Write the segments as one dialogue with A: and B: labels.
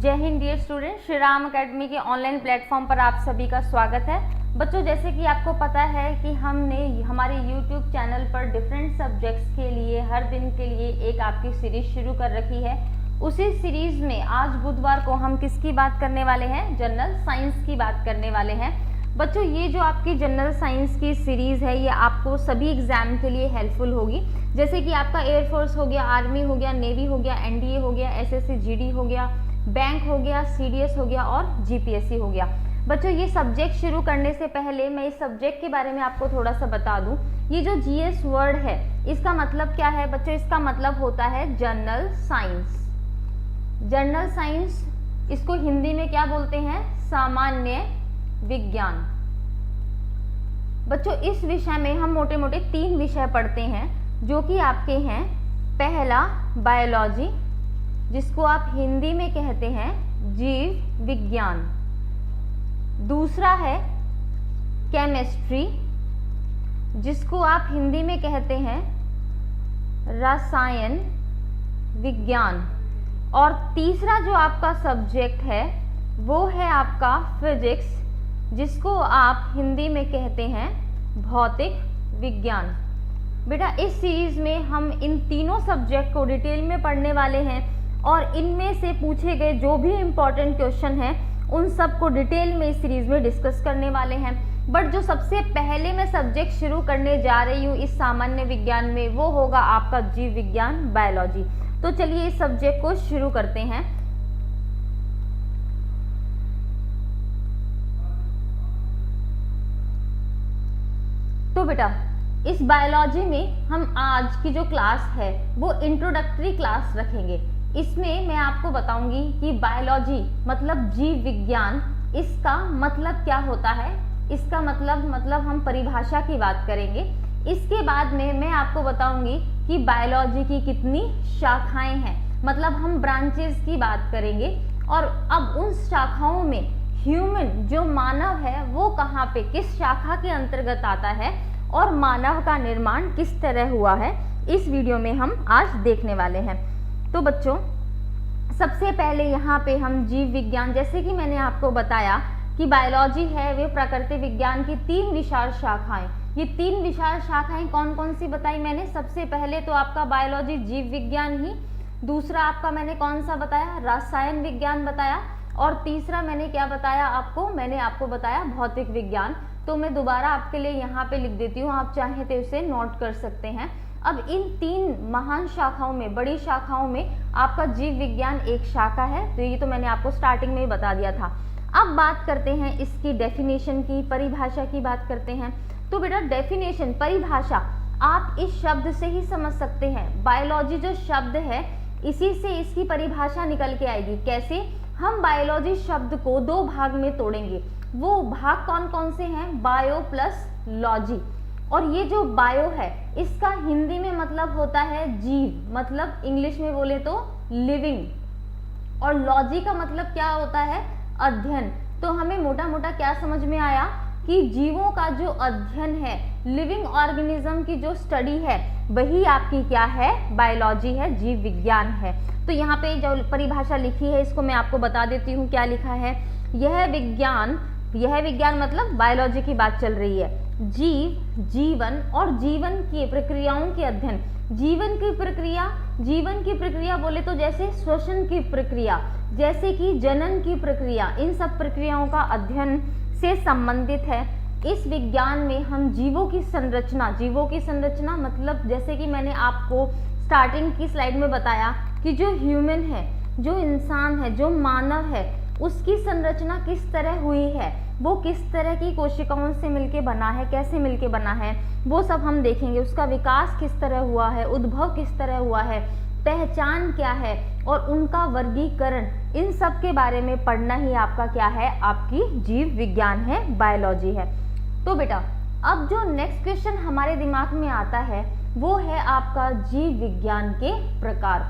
A: जय Hind dear student, Shri Ram academy के online platform पर आप सभी का स्वागत है। बच्चों, जैसे कि आपको पता है कि हमने हमारे YouTube चैनल पर डिफरेंट सब्जेक्ट्स के लिए हर दिन के लिए एक आपकी सीरीज शुरू कर रखी है। उसी सीरीज में आज बुधवार को हम किसकी बात करने वाले हैं? जनरल साइंस की बात करने वाले हैं। बच्चों, ये जो आपकी जनरल साइंस की सीरीज़ है ये आपको सभी एग्जाम के लिए हेल्पफुल होगी। जैसे कि आपका एयरफोर्स हो गया, आर्मी हो गया, नेवी हो गया, एनडीए हो गया, एसएससी जीडी हो गया, बैंक हो गया, सीडीएस हो गया और जीपीएससी हो गया। बच्चों, ये सब्जेक्ट शुरू करने से पहले मैं इस सब्जेक्ट के बारे में आपको थोड़ा सा बता दूं। ये जो जीएस वर्ड है इसका मतलब क्या है? बच्चों, इसका मतलब होता है जनरल साइंस। जनरल साइंस, इसको हिंदी में क्या बोलते हैं? सामान्य विज्ञान। बच्चों, इस विषय में हम मोटे मोटे 3 विषय पढ़ते हैं जो कि आपके हैं। पहला बायोलॉजी, जिसको आप हिंदी में कहते हैं जीव विज्ञान। दूसरा है केमिस्ट्री, जिसको आप हिंदी में कहते हैं रसायन विज्ञान। और तीसरा जो आपका सब्जेक्ट है वो है आपका फिजिक्स, जिसको आप हिंदी में कहते हैं भौतिक विज्ञान। बेटा, इस सीरीज में हम इन तीनों सब्जेक्ट को डिटेल में पढ़ने वाले हैं और इनमें से पूछे गए जो भी इम्पोर्टेंट क्वेश्चन हैं उन सब को डिटेल में इस सीरीज में डिस्कस करने वाले हैं। बट जो सबसे पहले मैं सब्जेक्ट शुरू करने जा रही हूँ इस सामान्य विज्ञान में वो होगा आपका जीव विज्ञान, बायोलॉजी। तो चलिए इस सब्जेक्ट को शुरू करते हैं। तो बेटा, इस बायोलॉजी में हम आज की जो क्लास है वो इंट्रोडक्टरी क्लास रखेंगे। इसमें मैं आपको बताऊंगी कि बायोलॉजी मतलब जीव विज्ञान, इसका मतलब क्या होता है, इसका मतलब हम परिभाषा की बात करेंगे। इसके बाद में मैं आपको बताऊंगी कि बायोलॉजी की कितनी शाखाएं हैं, मतलब हम ब्रांचेस की बात करेंगे। और अब उन शाखाओं में ह्यूमन जो मानव है वो कहाँ पे किस शाखा के अंतर्गत आता है और मानव का निर्माण किस तरह हुआ है, इस वीडियो में हम आज देखने वाले हैं। तो बच्चों, सबसे पहले यहाँ पे हम जीव विज्ञान, जैसे कि मैंने आपको बताया कि बायोलॉजी है वे प्रकृति विज्ञान की 3 विशाल शाखाएं। ये 3 विशाल शाखाएं कौन कौन सी बताई मैंने? सबसे पहले तो आपका बायोलॉजी जीव विज्ञान ही, दूसरा आपका मैंने कौन सा बताया? रसायन विज्ञान बताया, और तीसरा मैंने क्या बताया आपको? मैंने आपको बताया भौतिक विज्ञान। तो मैं दोबारा आपके लिए यहाँ पे लिख देती हूँ, आप चाहें तो इसे नोट कर सकते हैं। अब इन 3 महान शाखाओं में, बड़ी शाखाओं में आपका जीव विज्ञान एक शाखा है। तो ये तो मैंने आपको स्टार्टिंग में ही बता दिया था। अब बात करते हैं इसकी डेफिनेशन की, परिभाषा की बात करते हैं। तो बेटा, डेफिनेशन, परिभाषा आप इस शब्द से ही समझ सकते हैं। बायोलॉजी जो शब्द है इसी से इसकी परिभाषा निकल के आएगी। कैसे? हम बायोलॉजी शब्द को 2 भाग में तोड़ेंगे। वो भाग कौन कौन से हैं? Bio plus logy. और ये जो बायो है इसका हिंदी में मतलब होता है जीव, मतलब इंग्लिश में बोले तो लिविंग। और लॉजी का मतलब क्या होता है? अध्ययन। तो हमें मोटा मोटा क्या समझ में आया कि जीवों का जो अध्ययन है, लिविंग ऑर्गेनिज्म की जो स्टडी है, वही आपकी क्या है? बायोलॉजी है, जीव विज्ञान है। तो यहाँ पे जो परिभाषा लिखी है इसको मैं आपको बता देती हूँ क्या लिखा है। यह विज्ञान मतलब बायोलॉजी की बात चल रही है। जीव, जीवन और जीवन की प्रक्रियाओं के अध्ययन। जीवन की प्रक्रिया बोले तो जैसे श्वसन की प्रक्रिया, जैसे कि जनन की प्रक्रिया, इन सब प्रक्रियाओं का अध्ययन से संबंधित है। इस विज्ञान में हम जीवों की संरचना मतलब जैसे कि मैंने आपको स्टार्टिंग की स्लाइड में बताया कि जो ह्यूमन है, जो इंसान है, जो मानव है, उसकी संरचना किस तरह हुई है, वो किस तरह की कोशिकाओं से मिलके बना है, कैसे मिलके बना है, वो सब हम देखेंगे। उसका विकास किस तरह हुआ है, उद्भव किस तरह हुआ है, पहचान क्या है और उनका वर्गीकरण, इन सब के बारे में पढ़ना ही आपका क्या है? आपकी जीव विज्ञान है, बायोलॉजी है। तो बेटा, अब जो नेक्स्ट क्वेश्चन हमारे दिमाग में आता है वो है आपका जीव विज्ञान के प्रकार,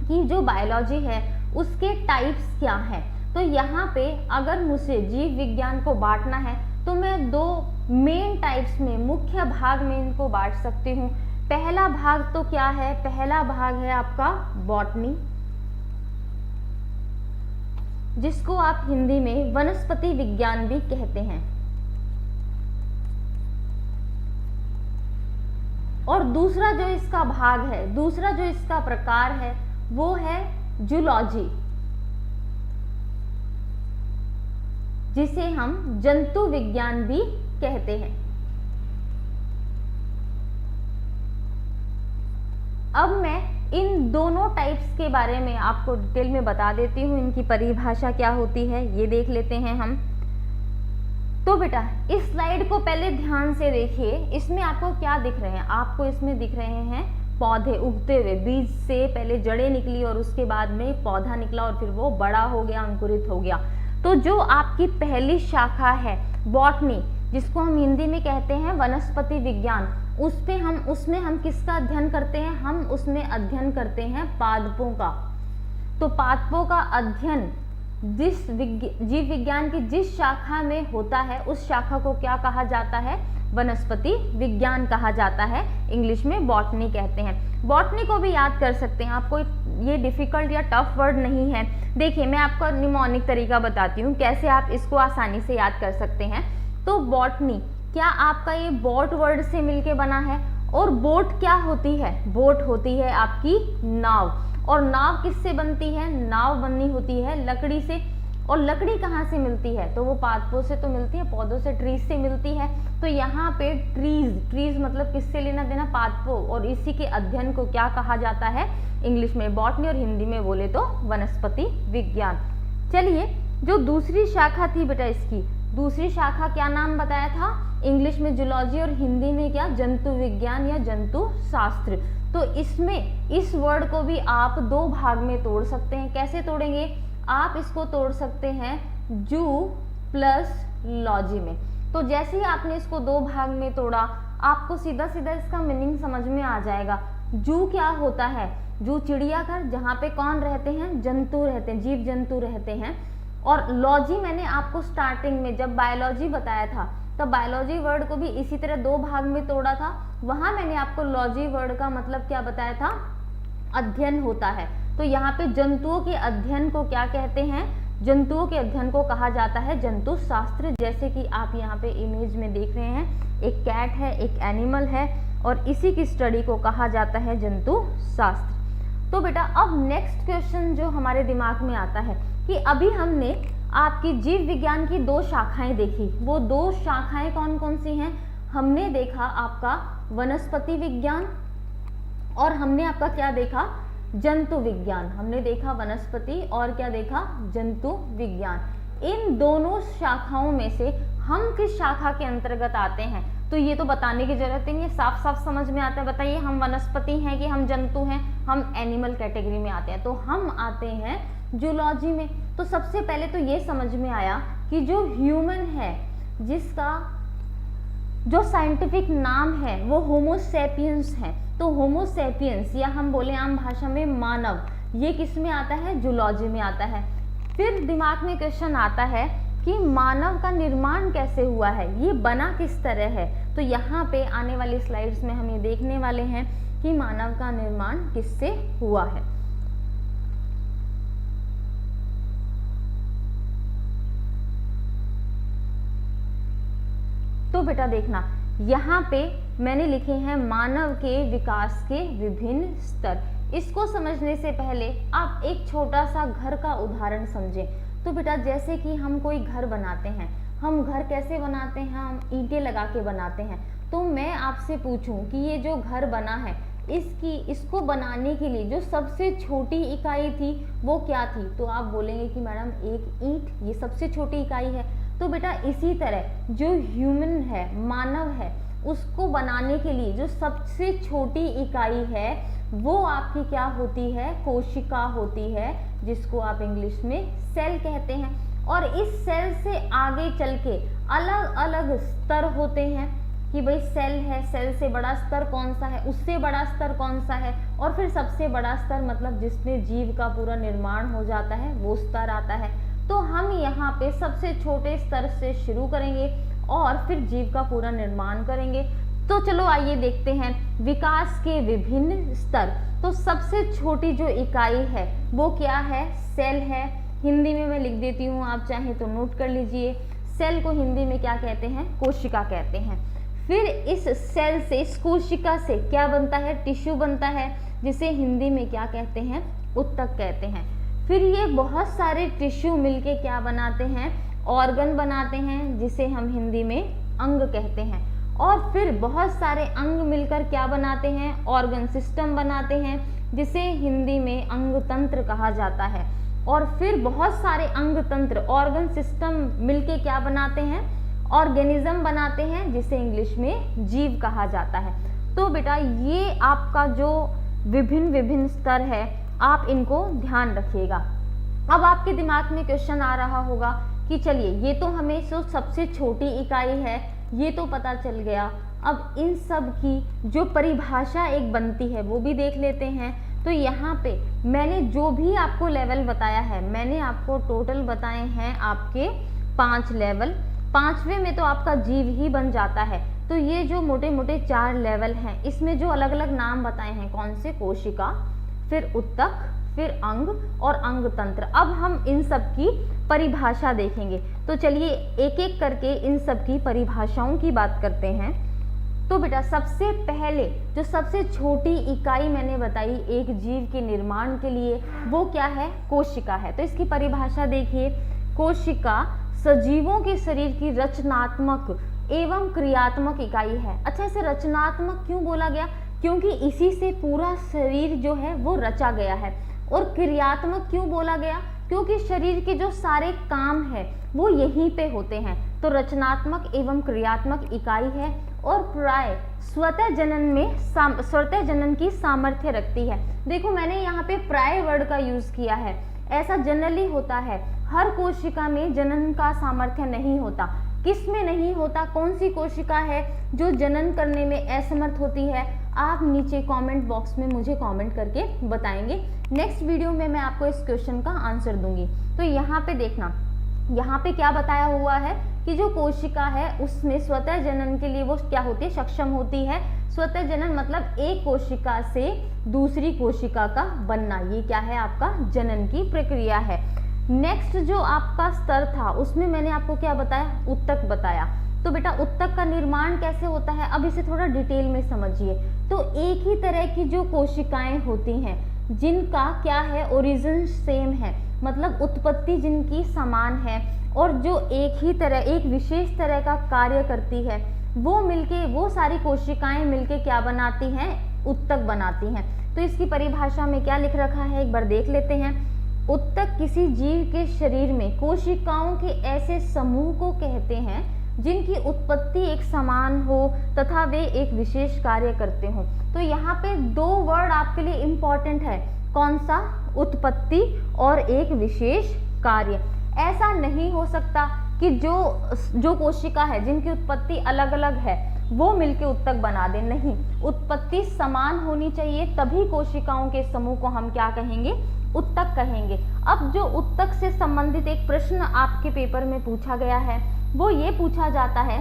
A: कि जो बायोलॉजी है उसके टाइप्स क्या हैं। तो यहाँ पे अगर मुझे जीव विज्ञान को बांटना है तो मैं 2 मेन टाइप्स में, मुख्य भाग में इनको बांट सकती हूँ। पहला भाग तो क्या है? पहला भाग है आपका बॉटनी, जिसको आप हिंदी में वनस्पति विज्ञान भी कहते हैं। और दूसरा जो इसका भाग है, दूसरा जो इसका प्रकार है वो है जूलॉजी, जिसे हम जंतु विज्ञान भी कहते हैं। अब मैं इन दोनों टाइप्स के बारे में आपको डिटेल में बता देती हूँ, इनकी परिभाषा क्या होती है ये देख लेते हैं हम। तो बेटा इस स्लाइड को पहले ध्यान से देखिए, इसमें आपको क्या दिख रहे हैं? आपको इसमें दिख रहे हैं पौधे उगते हुए, बीज से पहले जड़ें निकली और उसके बाद में पौधा निकला और फिर वो बड़ा हो गया, अंकुरित हो गया। तो जो आपकी पहली शाखा है बॉटनी, जिसको हम हिंदी में कहते हैं वनस्पति विज्ञान, उसमें हम किसका अध्ययन करते हैं? हम उसमें अध्ययन करते हैं पादपों का। तो पादपों का अध्ययन जिस जीव विज्ञान की जिस शाखा में होता है उस शाखा को क्या कहा जाता है? वनस्पति विज्ञान कहा जाता है, इंग्लिश में बॉटनी कहते हैं। बॉटनी को भी याद कर सकते हैं, आपको ये डिफिकल्ट या टफ वर्ड नहीं है। देखिए मैं आपको निमोनिक तरीका बताती हूँ कैसे आप इसको आसानी से याद कर सकते हैं। तो बॉटनी क्या आपका ये बोट वर्ड से मिलके बना है? और बोट क्या होती है? बोट होती है आपकी नाव। और नाव किससे बनती है? नाव बनी होती है लकड़ी से। और लकड़ी कहाँ से मिलती है? तो वो पादपों से तो मिलती है, पौधों से, ट्रीज से मिलती है। तो यहाँ पे ट्रीज मतलब किससे लेना देना? पादपों। और इसी के अध्ययन को क्या कहा जाता है? इंग्लिश में बॉटनी और हिंदी में बोले तो वनस्पति विज्ञान। चलिए जो दूसरी शाखा थी बेटा, इसकी दूसरी शाखा क्या नाम बताया था? इंग्लिश में जूलॉजी और हिंदी में क्या? जंतु विज्ञान या जंतु शास्त्र। तो इसमें इस वर्ड को भी आप दो भाग में तोड़ सकते हैं। कैसे तोड़ेंगे? आप इसको तोड़ सकते हैं जू प्लस लॉजी में। तो जैसे ही आपने इसको दो भाग में तोड़ा, आपको सीधा सीधा इसका मीनिंग समझ में आ जाएगा। जू क्या होता है? जू चिड़ियाघर, जहाँ पे कौन रहते हैं? जंतु रहते हैं, जीव जंतु रहते हैं। और लॉजी मैंने आपको स्टार्टिंग में जब बायोलॉजी बताया था तब बायोलॉजी वर्ड को भी इसी तरह दो भाग में तोड़ा था। वहां मैंने आपको लॉजी वर्ड का मतलब क्या बताया था? अध्ययन होता है। तो यहाँ पे जंतुओं के अध्ययन को क्या कहते हैं? जंतुओं के अध्ययन को कहा जाता है जंतु शास्त्र। जैसे कि आप यहाँ पे इमेज में देख रहे हैं, एक कैट है, एक एनिमल है, और इसी की स्टडी को कहा जाता है जंतु शास्त्र। तो बेटा अब नेक्स्ट क्वेश्चन जो हमारे दिमाग में आता है कि अभी हमने आपकी जीव विज्ञान की दो शाखाएं देखी। वो दो शाखाएं कौन कौन सी हैं? हमने देखा आपका वनस्पति विज्ञान और हमने आपका क्या देखा? जंतु विज्ञान। हमने देखा वनस्पति और क्या देखा? जंतु विज्ञान। इन दोनों शाखाओं में से हम किस शाखा के अंतर्गत आते हैं? तो ये तो बताने की जरूरत नहीं है, साफ साफ समझ में आता है। बताइए हम वनस्पति हैं कि हम जंतु हैं? हम एनिमल कैटेगरी में आते हैं, तो हम आते हैं जूलॉजी में। तो सबसे पहले तो ये समझ में आया कि जो ह्यूमन है, जिसका जो साइंटिफिक नाम है वो होमो सेपियंस है। तो होमो सेपियंस या हम बोले आम भाषा में मानव, ये किस में आता है? जूलॉजी में आता है। फिर दिमाग में क्वेश्चन आता है कि मानव का निर्माण कैसे हुआ है, ये बना किस तरह है। तो यहाँ पे आने वाली स्लाइड्स में हम ये देखने वाले हैं कि मानव का निर्माण किससे हुआ है। तो बेटा देखना, यहाँ पे मैंने लिखे हैं मानव के विकास के विभिन्न स्तर। इसको समझने से पहले आप एक छोटा सा घर का उदाहरण समझें। तो बेटा जैसे कि हम कोई घर बनाते हैं, हम घर कैसे बनाते हैं? हम ईंटें लगा के बनाते हैं। तो मैं आपसे पूछूं कि ये जो घर बना है, इसको बनाने के लिए जो सबसे छोटी इकाई थी वो क्या थी? तो आप बोलेंगे कि मैडम एक ईंट, ये सबसे छोटी इकाई है। तो बेटा इसी तरह जो ह्यूमन है, मानव है, उसको बनाने के लिए जो सबसे छोटी इकाई है वो आपकी क्या होती है? कोशिका होती है, जिसको आप इंग्लिश में सेल कहते हैं। और इस सेल से आगे चल के अलग अलग स्तर होते हैं कि भाई सेल है, सेल से बड़ा स्तर कौन सा है, उससे बड़ा स्तर कौन सा है, और फिर सबसे बड़ा स्तर मतलब जिसमें जीव का पूरा निर्माण हो जाता है वो स्तर आता है। तो हम यहाँ पे सबसे छोटे स्तर से शुरू करेंगे और फिर जीव का पूरा निर्माण करेंगे। तो चलो आइए देखते हैं विकास के विभिन्न स्तर। तो सबसे छोटी जो इकाई है वो क्या है? सेल है। हिंदी में मैं लिख देती हूँ, आप चाहें तो नोट कर लीजिए। सेल को हिंदी में क्या कहते हैं? कोशिका कहते हैं। फिर इस सेल से, इस कोशिका से क्या बनता है? टिश्यू बनता है, जिसे हिंदी में क्या कहते हैं? ऊतक कहते हैं। फिर ये बहुत सारे टिश्यू मिलके क्या बनाते हैं? ऑर्गन बनाते हैं, जिसे हम हिंदी में अंग कहते हैं। और फिर बहुत सारे अंग मिलकर क्या बनाते हैं? ऑर्गन सिस्टम बनाते हैं, जिसे हिंदी में अंग तंत्र कहा जाता है। और फिर बहुत सारे अंग तंत्र, ऑर्गन सिस्टम मिलके क्या बनाते हैं? ऑर्गेनिज्म बनाते हैं, जिसे इंग्लिश में जीव कहा जाता है। तो बेटा ये आपका जो विभिन्न स्तर है, आप इनको ध्यान रखिएगा। अब आपके दिमाग में क्वेश्चन आ रहा होगा कि चलिए ये तो हमें सबसे छोटी इकाई है, ये तो पता चल गया, अब इन सब की जो परिभाषा एक बनती है वो भी देख लेते हैं। तो यहाँ पे मैंने जो भी आपको लेवल बताया है, मैंने आपको टोटल बताए हैं आपके 5 लेवल। 5वें में तो आपका जीव ही बन जाता है। तो ये जो मोटे मोटे 4 लेवल हैं, इसमें जो अलग अलग नाम बताए हैं, कौन से? कोशिका, फिर ऊतक, फिर अंग और अंग तंत्र। अब हम इन सब की परिभाषा देखेंगे। तो चलिए एक एक करके इन सब की परिभाषाओं की बात करते हैं। तो बेटा सबसे पहले जो सबसे छोटी इकाई मैंने बताई एक जीव के निर्माण के लिए, वो क्या है? कोशिका है। तो इसकी परिभाषा देखिए, कोशिका सजीवों के शरीर की रचनात्मक एवं क्रियात्मक इकाई है। अच्छा, इसे रचनात्मक क्यों बोला गया? क्योंकि इसी से पूरा शरीर जो है वो रचा गया है। और क्रियात्मक क्यों बोला गया? क्योंकि शरीर के जो सारे काम है वो यहीं पे होते हैं। तो रचनात्मक एवं क्रियात्मक इकाई है और प्राय स्वतः जनन की सामर्थ्य रखती है। देखो मैंने यहाँ पे प्राय वर्ड का यूज किया है, ऐसा जनरली होता है, हर कोशिका में जनन का सामर्थ्य नहीं होता। किस में नहीं होता? कौन सी कोशिका है जो जनन करने में असमर्थ होती है? आप नीचे कमेंट बॉक्स में मुझे कमेंट करके बताएंगे। नेक्स्ट वीडियो में मैं आपको इस क्वेश्चन का आंसर दूंगी। तो यहाँ पे देखना, यहाँ पे क्या बताया हुआ है कि जो कोशिका है उसमें स्वतः जनन के लिए वो क्या होती है? सक्षम होती है। स्वतः जनन मतलब एक कोशिका से दूसरी कोशिका का बनना, ये क्या है? आपका जनन की प्रक्रिया है। नेक्स्ट जो आपका स्तर था उसमें मैंने आपको क्या बताया? ऊतक बताया। तो बेटा ऊतक का निर्माण कैसे होता है, अब इसे थोड़ा डिटेल में समझिए। तो एक ही तरह की जो कोशिकाएं होती हैं जिनका क्या है? ओरिजिन सेम है, मतलब उत्पत्ति जिनकी समान है और जो एक ही तरह, एक विशेष तरह का कार्य करती है, वो मिलके, वो सारी कोशिकाएं मिलके क्या बनाती हैं? ऊतक बनाती हैं। तो इसकी परिभाषा में क्या लिख रखा है एक बार देख लेते हैं। ऊतक किसी जीव के शरीर में कोशिकाओं के ऐसे समूह को कहते हैं जिनकी उत्पत्ति एक समान हो तथा वे एक विशेष कार्य करते हो। तो यहाँ पे 2 वर्ड आपके लिए इम्पॉर्टेंट है, कौन सा? उत्पत्ति और एक विशेष कार्य। ऐसा नहीं हो सकता कि जो कोशिका है जिनकी उत्पत्ति अलग अलग है वो मिलके ऊतक बना दे, नहीं, उत्पत्ति समान होनी चाहिए, तभी कोशिकाओं के समूह को हम क्या कहेंगे? ऊतक कहेंगे। अब जो ऊतक से संबंधित एक प्रश्न आपके पेपर में पूछा गया है वो ये पूछा जाता है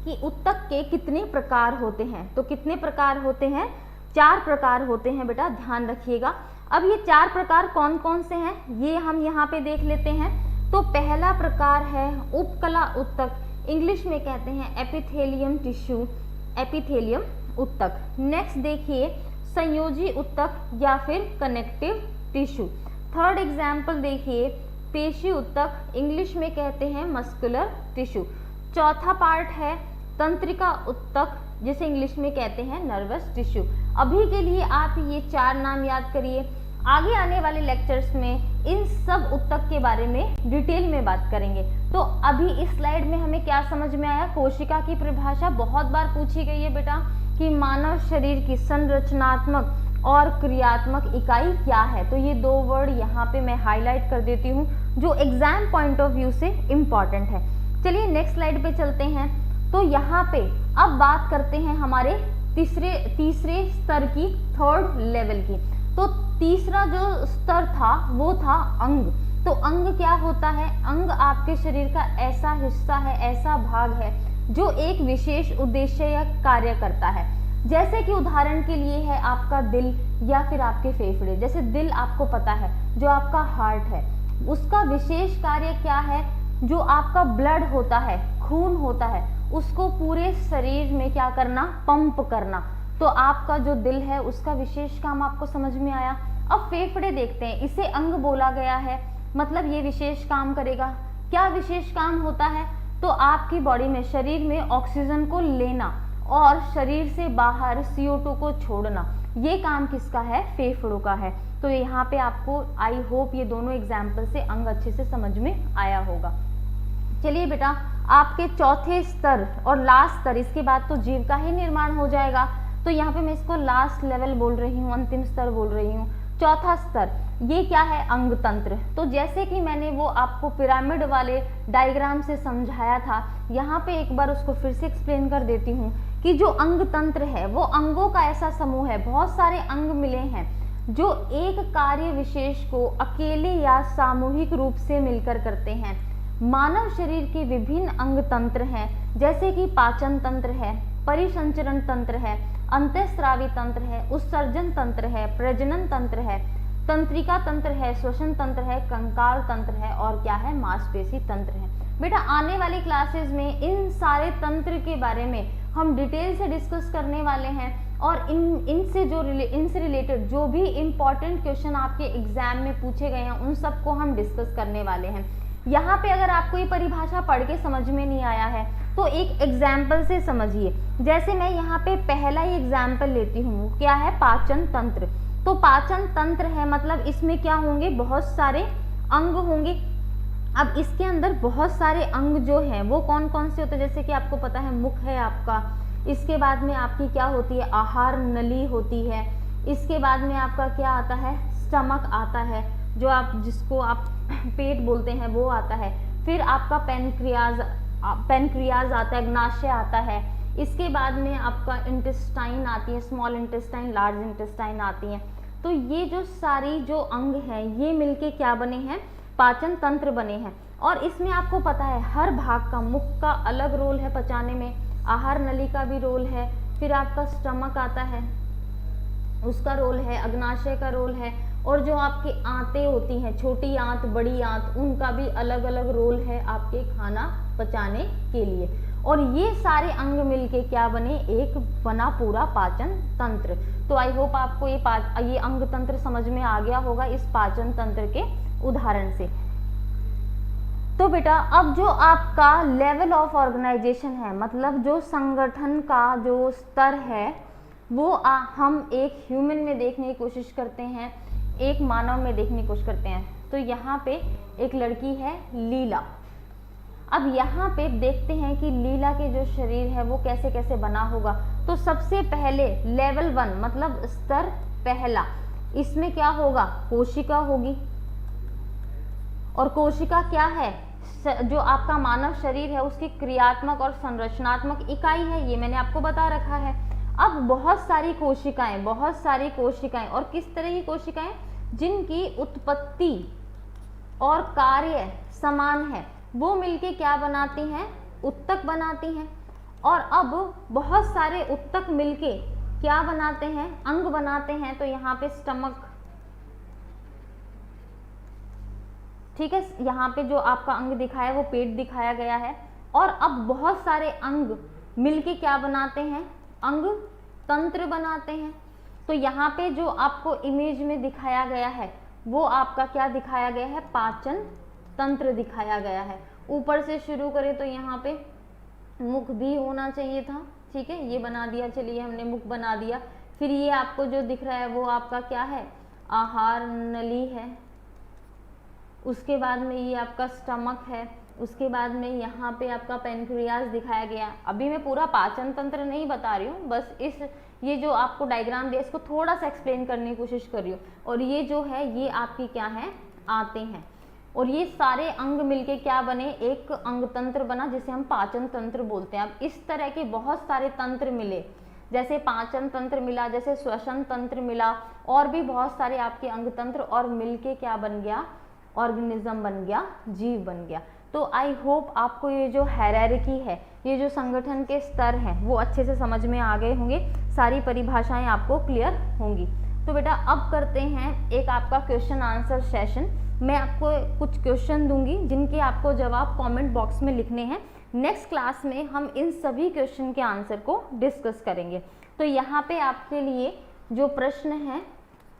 A: कि ऊतक के कितने प्रकार होते हैं? तो कितने प्रकार होते हैं? 4 प्रकार होते हैं बेटा, ध्यान रखिएगा। अब ये 4 प्रकार कौन कौन से हैं ये हम यहाँ पे देख लेते हैं। तो पहला प्रकार है उपकला ऊतक, इंग्लिश में कहते हैं एपिथेलियम टिश्यू, एपिथेलियम ऊतक। नेक्स्ट देखिए संयोजी ऊतक या फिर कनेक्टिव टिश्यू। थर्ड एग्जाम्पल देखिए पेशी ऊतक, इंग्लिश में कहते हैं मस्कुलर टिश्यू। चौथा पार्ट है तंत्रिका ऊतक, जिसे इंग्लिश में कहते हैं नर्वस टिश्यू। अभी के लिए आप ये 4 नाम याद करिए, आगे आने वाले लेक्चर्स में इन सब ऊतक के बारे में डिटेल में बात करेंगे। तो अभी इस स्लाइड में हमें क्या समझ में आया? कोशिका की परिभाषा बहुत बार पूछी गई है बेटा कि मानव शरीर की संरचनात्मक और क्रियात्मक इकाई क्या है। तो ये 2 वर्ड यहाँ पे मैं हाईलाइट कर देती हूँ जो एग्जाम पॉइंट ऑफ व्यू से इम्पॉर्टेंट है। चलिए नेक्स्ट स्लाइड पे चलते हैं। तो यहाँ पे अब बात करते हैं हमारे तीसरे स्तर की, 3rd लेवल की। तो तीसरा जो स्तर था वो था अंग। तो अंग क्या होता है? अंग आपके शरीर का ऐसा हिस्सा है, ऐसा भाग है जो एक विशेष उद्देश्य या कार्य करता है। जैसे कि उदाहरण के लिए है आपका दिल या फिर आपके फेफड़े। जैसे दिल आपको पता है जो आपका हार्ट है, उसका विशेष कार्य क्या है, जो आपका ब्लड होता है, खून होता है, उसको पूरे शरीर में क्या करना, पंप करना। तो आपका जो दिल है उसका विशेष काम आपको समझ में आया। अब फेफड़े देखते हैं, इसे अंग बोला गया है, मतलब ये विशेष काम करेगा। क्या विशेष काम होता है, तो आपकी बॉडी में, शरीर में ऑक्सीजन को लेना और शरीर से बाहर CO2 को छोड़ना, ये काम किसका है, फेफड़ों का है। तो यहाँ पे आपको आई होप ये दोनों एग्जाम्पल से अंग अच्छे से समझ में आया होगा। चलिए बेटा, आपके चौथे स्तर और लास्ट स्तर, इसके बाद तो जीव का ही निर्माण हो जाएगा, तो यहाँ पे मैं इसको लास्ट लेवल बोल रही हूँ, अंतिम स्तर बोल रही हूँ। चौथा स्तर ये क्या है, अंग तंत्र। तो जैसे कि मैंने वो आपको पिरामिड वाले डायग्राम से समझाया था, यहाँ पे एक बार उसको फिर से एक्सप्लेन कर देती हूँ कि जो अंग तंत्र है वो अंगों का ऐसा समूह है, बहुत सारे अंग मिले हैं जो एक कार्य विशेष को अकेले या सामूहिक रूप से मिलकर करते हैं। मानव शरीर के विभिन्न अंग तंत्र हैं, जैसे कि पाचन तंत्र है, परिसंचरण तंत्र है, अंतःस्रावी तंत्र है, उत्सर्जन तंत्र है, प्रजनन तंत्र है, तंत्रिका तंत्र है, श्वसन तंत्र है, कंकाल तंत्र है और क्या है, मांसपेशी तंत्र है। बेटा आने वाली क्लासेस में इन सारे तंत्र के बारे में हम डिटेल से डिस्कस करने वाले हैं और इनसे रिलेटेड जो भी इम्पोर्टेंट क्वेश्चन आपके एग्जाम में पूछे गए हैं उन सबको हम डिस्कस करने वाले हैं। यहाँ पे अगर आपको ये परिभाषा पढ़ के समझ में नहीं आया है तो एक एग्जाम्पल से समझिए। जैसे मैं यहाँ पे पहला ही एग्जाम्पल लेती हूँ, क्या है, पाचन तंत्र। तो पाचन तंत्र है, मतलब इसमें क्या होंगे, बहुत सारे अंग होंगे। अब इसके अंदर बहुत सारे अंग जो हैं वो कौन कौन से होते हैं, जैसे कि आपको पता है मुख है आपका, इसके बाद में आपकी क्या होती है, आहार नली होती है, इसके बाद में आपका क्या आता है, स्टमक आता है, जो आप जिसको आप पेट बोलते हैं वो आता है, फिर आपका पेनक्रियाज आता है, अग्नाशय आता है, इसके बाद में आपका इंटेस्टाइन आती है, स्मॉल इंटेस्टाइन, लार्ज इंटेस्टाइन आती हैं। तो ये जो सारी जो अंग हैं ये मिलके क्या बने हैं, पाचन तंत्र बने हैं। और इसमें आपको पता है हर भाग का, मुख का अलग रोल है पचाने में, आहार नली का भी रोल है, फिर आपका स्टमक आता है उसका रोल है, अग्नाशय का रोल है, और जो आपकी आंतें होती हैं, छोटी आंत, बड़ी आंत, उनका भी अलग अलग रोल है आपके खाना पचाने के लिए। और ये सारे अंग मिलके क्या बने, एक बना पूरा पाचन तंत्र। तो आई होप आपको ये अंग तंत्र समझ में आ गया होगा इस पाचन तंत्र के उदाहरण से। तो बेटा अब जो आपका लेवल ऑफ ऑर्गेनाइजेशन है, मतलब जो संगठन का जो स्तर है वो हम एक ह्यूमन में देखने की कोशिश करते हैं, एक मानव में देखने की कोशिश करते हैं। तो यहाँ पे एक लड़की है लीला। अब यहाँ पे देखते हैं कि लीला के जो शरीर है वो कैसे कैसे बना होगा। तो सबसे पहले लेवल 1 मतलब स्तर पहला, इसमें क्या होगा, कोशिका होगी। और कोशिका क्या है, जो आपका मानव शरीर है उसकी क्रियात्मक और संरचनात्मक इकाई है, ये मैंने आपको बता रखा है। अब बहुत सारी कोशिकाएं, और किस तरह की कोशिकाएं, जिनकी उत्पत्ति और कार्य समान है, वो मिलके क्या बनाती हैं, उत्तक बनाती हैं। और अब बहुत सारे उत्तक मिलके क्या बनाते हैं, अंग बनाते हैं। तो यहाँ पे स्टमक, ठीक है, यहाँ पे जो आपका अंग दिखाया है वो पेट दिखाया गया है। और अब बहुत सारे अंग मिलके क्या बनाते हैं, अंग तंत्र बनाते हैं। तो यहाँ पे जो आपको इमेज में दिखाया गया है वो आपका क्या दिखाया गया है, पाचन तंत्र दिखाया गया है। ऊपर से शुरू करें तो यहाँ पे मुख भी होना चाहिए था, ठीक है, ये बना दिया, चलिए हमने मुख बना दिया। फिर ये आपको जो दिख रहा है वो आपका क्या है, आहार नली है। उसके बाद में ये आपका स्टमक है, उसके बाद में यहाँ पे आपका पेनक्रियाज दिखाया गया। अभी मैं पूरा पाचन तंत्र नहीं बता रही हूँ, बस ये जो आपको डायग्राम दिया इसको थोड़ा सा एक्सप्लेन करने की कोशिश कर रही हूँ। और ये जो है ये आपकी क्या है, आते हैं। और ये सारे अंग मिलके क्या बने, एक अंग तंत्र बना जिसे हम पाचन तंत्र बोलते हैं। अब इस तरह के बहुत सारे तंत्र मिले, जैसे पाचन तंत्र मिला, जैसे श्वसन तंत्र मिला, और भी बहुत सारे आपके अंग तंत्र, और मिलके क्या बन गया, ऑर्गेनिज्म बन गया, जीव बन गया। तो आई होप आपको ये जो हायरार्की है, ये जो संगठन के स्तर हैं वो अच्छे से समझ में आ गए होंगे, सारी परिभाषाएं आपको क्लियर होंगी। तो बेटा अब करते हैं एक आपका क्वेश्चन आंसर सेशन। मैं आपको कुछ क्वेश्चन दूंगी जिनके आपको जवाब कमेंट बॉक्स में लिखने हैं। नेक्स्ट क्लास में हम इन सभी क्वेश्चन के आंसर को डिस्कस करेंगे। तो यहाँ पे आपके लिए जो प्रश्न है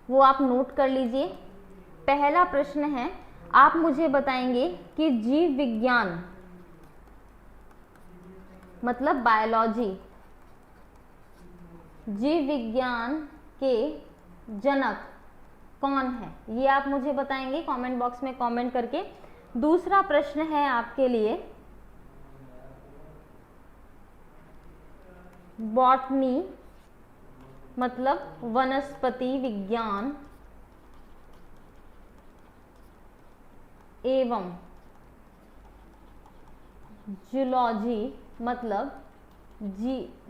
A: वो आप नोट कर लीजिए। पहला प्रश्न है, आप मुझे बताएंगे कि जीव विज्ञान मतलब बायोलॉजी, जीव विज्ञान के जनक कौन है, ये आप मुझे बताएंगे कमेंट बॉक्स में कमेंट करके। दूसरा प्रश्न है आपके लिए, बॉटनी मतलब वनस्पति विज्ञान एवं जूलॉजी मतलब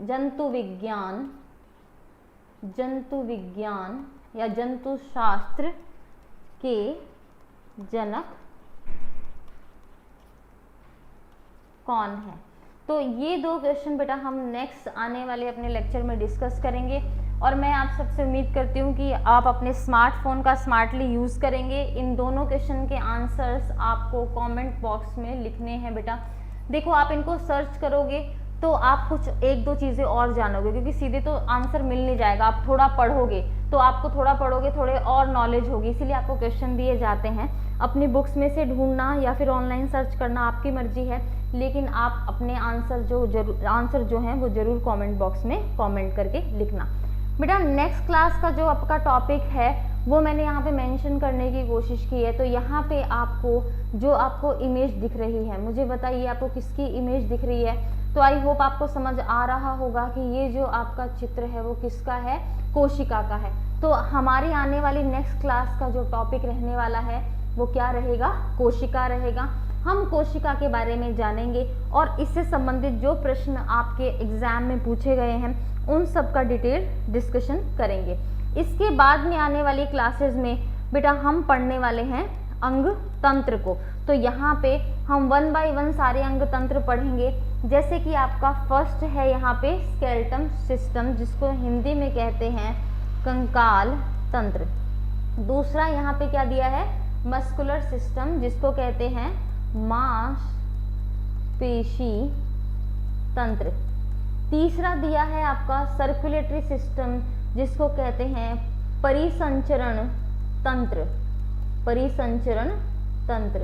A: जंतु विज्ञान, जंतु विज्ञान या जंतु शास्त्र के जनक कौन है। तो ये दो क्वेश्चन बेटा हम नेक्स्ट आने वाले अपने लेक्चर में डिस्कस करेंगे। और मैं आप सबसे उम्मीद करती हूँ कि आप अपने स्मार्टफोन का स्मार्टली यूज़ करेंगे। इन दोनों क्वेश्चन के आंसर्स आपको कमेंट बॉक्स में लिखने हैं बेटा। देखो आप इनको सर्च करोगे तो आप कुछ एक दो चीज़ें और जानोगे, क्योंकि सीधे तो आंसर मिल नहीं जाएगा। आप थोड़ा पढ़ोगे तो आपको थोड़ा पढ़ोगे थोड़े और नॉलेज होगी, इसीलिए आपको क्वेश्चन दिए जाते हैं। अपनी बुक्स में से ढूंढना या फिर ऑनलाइन सर्च करना आपकी मर्जी है, लेकिन आप अपने आंसर जो हैं वो ज़रूर कमेंट बॉक्स में कमेंट करके लिखना। बेटा नेक्स्ट क्लास का जो आपका टॉपिक है वो मैंने यहाँ पे मेंशन करने की कोशिश की है। तो यहाँ पे आपको इमेज दिख रही है, मुझे बताइए आपको किसकी इमेज दिख रही है। तो आई होप आपको समझ आ रहा होगा कि ये जो आपका चित्र है वो किसका है, कोशिका का है। तो हमारी आने वाली नेक्स्ट क्लास का जो टॉपिक रहने वाला है वो क्या रहेगा, कोशिका रहेगा। हम कोशिका के बारे में जानेंगे और इससे संबंधित जो प्रश्न आपके एग्जाम में पूछे गए हैं उन सब का डिटेल डिस्कशन करेंगे। इसके बाद में आने वाली क्लासेस में बेटा हम पढ़ने वाले हैं अंग तंत्र को। तो यहाँ पे हम 1 बाय 1 सारे अंग तंत्र पढ़ेंगे। जैसे कि आपका फर्स्ट है यहाँ पे स्केलेटन सिस्टम, जिसको हिंदी में कहते हैं कंकाल तंत्र। दूसरा यहाँ पे क्या दिया है, मस्कुलर सिस्टम, जिसको कहते हैं मांसपेशी तंत्र। तीसरा दिया है आपका सर्कुलेटरी सिस्टम, जिसको कहते हैं परिसंचरण तंत्र, परिसंचरण तंत्र।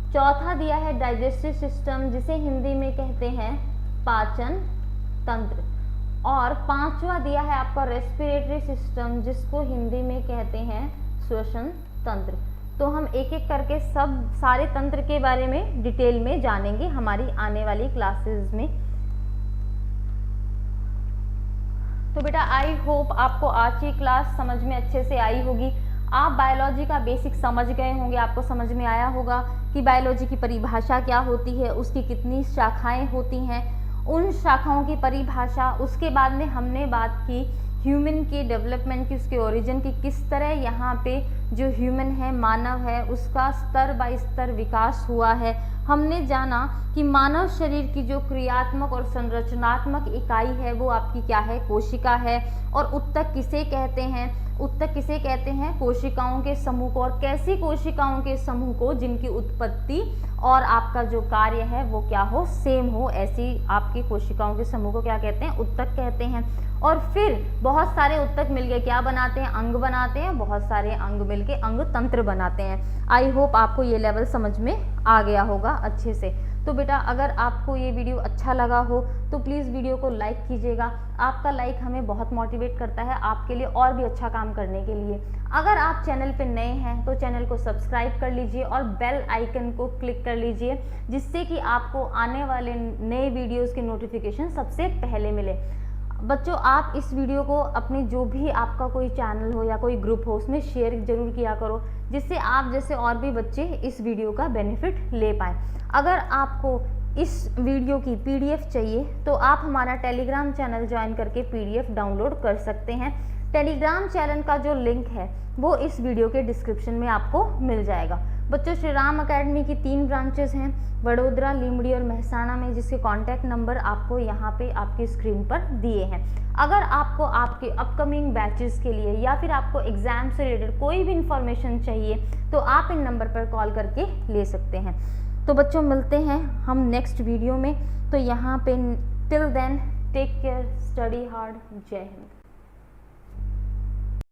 A: चौथा दिया है डाइजेस्टिव सिस्टम, जिसे हिंदी में कहते हैं पाचन तंत्र। और पांचवा दिया है आपका रेस्पिरेटरी सिस्टम, जिसको हिंदी में कहते हैं श्वसन तंत्र। तो हम एक एक करके सारे तंत्र के बारे में डिटेल में जानेंगे हमारी आने वाली क्लासेस में। तो बेटा आई होप आपको आज की क्लास समझ में अच्छे से आई होगी। आप बायोलॉजी का बेसिक समझ गए होंगे, आपको समझ में आया होगा कि बायोलॉजी की परिभाषा क्या होती है, उसकी कितनी शाखाएं होती हैं, उन शाखाओं की परिभाषा। उसके बाद में हमने बात की ह्यूमन के डेवलपमेंट की, उसके ओरिजिन की, किस तरह यहाँ पे जो ह्यूमन है, मानव है, उसका स्तर बाय स्तर विकास हुआ है। हमने जाना कि मानव शरीर की जो क्रियात्मक और संरचनात्मक इकाई है वो आपकी क्या है, कोशिका है। और उत्तक किसे कहते हैं, उत्तक किसे कहते हैं, कोशिकाओं के समूह को। और कैसी कोशिकाओं के समूह को, जिनकी उत्पत्ति और आपका जो कार्य है वो क्या हो, सेम हो, ऐसी आपकी कोशिकाओं के समूह को क्या कहते हैं, उत्तक कहते हैं। और फिर बहुत सारे उत्तक मिलके क्या बनाते हैं, अंग बनाते हैं। बहुत सारे अंग मिलके अंग तंत्र बनाते हैं। आई होप आपको ये लेवल समझ में आ गया होगा अच्छे से। तो बेटा अगर आपको ये वीडियो अच्छा लगा हो तो प्लीज़ वीडियो को लाइक कीजिएगा। आपका लाइक हमें बहुत मोटिवेट करता है आपके लिए और भी अच्छा काम करने के लिए। अगर आप चैनल पे नए हैं तो चैनल को सब्सक्राइब कर लीजिए और बेल आइकन को क्लिक कर लीजिए, जिससे कि आपको आने वाले नए वीडियोज़ के नोटिफिकेशन सबसे पहले मिले। बच्चों आप इस वीडियो को अपने जो भी आपका कोई चैनल हो या कोई ग्रुप हो उसमें शेयर जरूर किया करो, जिससे आप जैसे और भी बच्चे इस वीडियो का बेनिफिट ले पाएँ। अगर आपको इस वीडियो की पीडीएफ चाहिए तो आप हमारा टेलीग्राम चैनल ज्वाइन करके पीडीएफ डाउनलोड कर सकते हैं। टेलीग्राम चैनल का जो लिंक है वो इस वीडियो के डिस्क्रिप्शन में आपको मिल जाएगा। बच्चों श्री राम अकेडमी की 3 ब्रांचेस हैं, वडोदरा, लीमड़ी और महसाणा में, जिसके कॉन्टैक्ट नंबर आपको यहाँ पे आपकी स्क्रीन पर दिए हैं। अगर आपको आपके अपकमिंग बैचेस के लिए या फिर आपको एग्जाम से रिलेटेड कोई भी इंफॉर्मेशन चाहिए तो आप इन नंबर पर कॉल करके ले सकते हैं। तो बच्चों मिलते हैं हम नेक्स्ट वीडियो में। तो यहाँ पे till then take care, study hard, Jai Hind.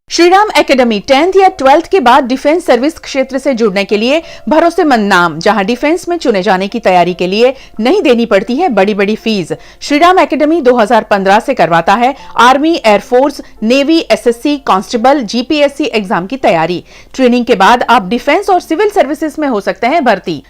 B: Shriram academy 10th या 12th के बाद डिफेंस सर्विस क्षेत्र से जुड़ने के लिए भरोसेमंद नाम, जहां डिफेंस में चुने जाने की तैयारी के लिए नहीं देनी पड़ती है बड़ी बड़ी फीस। श्रीराम एकेडमी 2015 से करवाता है army, air force, navy, SSC, constable, GPSC exam की तैयारी। ट्रेनिंग के बाद आप डिफेंस और सिविल सर्विसेज में हो सकते हैं भर्ती।